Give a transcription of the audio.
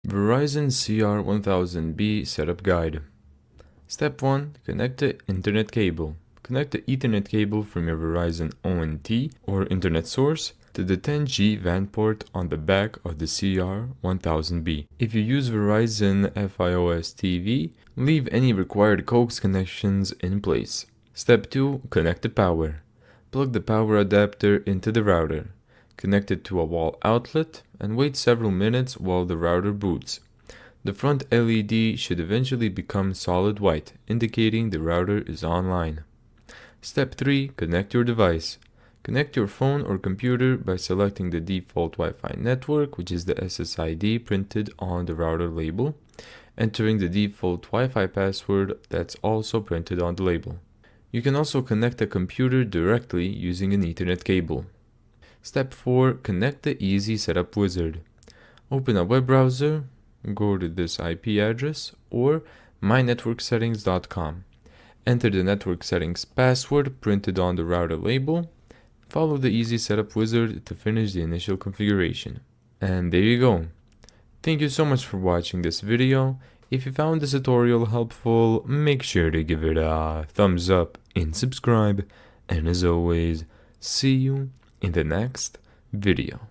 Verizon CR1000B Setup Guide. Step 1. Connect the Internet cable. Connect the Ethernet cable from your Verizon ONT or Internet source to the 10G WAN port on the back of the CR1000B. If you use Verizon FiOS TV, leave any required coax connections in place. Step 2. Connect the power. Plug the power adapter into the router. Connect it to a wall outlet and wait several minutes while the router boots. The front LED should eventually become solid white, indicating the router is online. Step 3. Connect your device. Connect your phone or computer by selecting the default Wi-Fi network, which is the SSID printed on the router label, entering the default Wi-Fi password that's also printed on the label. You can also connect a computer directly using an Ethernet cable. Step 4. Connect the Easy Setup Wizard. Open a web browser, go to this IP address or mynetworksettings.com. Enter the network settings password printed on the router label. Follow the Easy Setup Wizard to finish the initial configuration. And there you go. Thank you so much for watching this video. If you found this tutorial helpful, make sure to give it a thumbs up and subscribe. And as always, see you in the next video.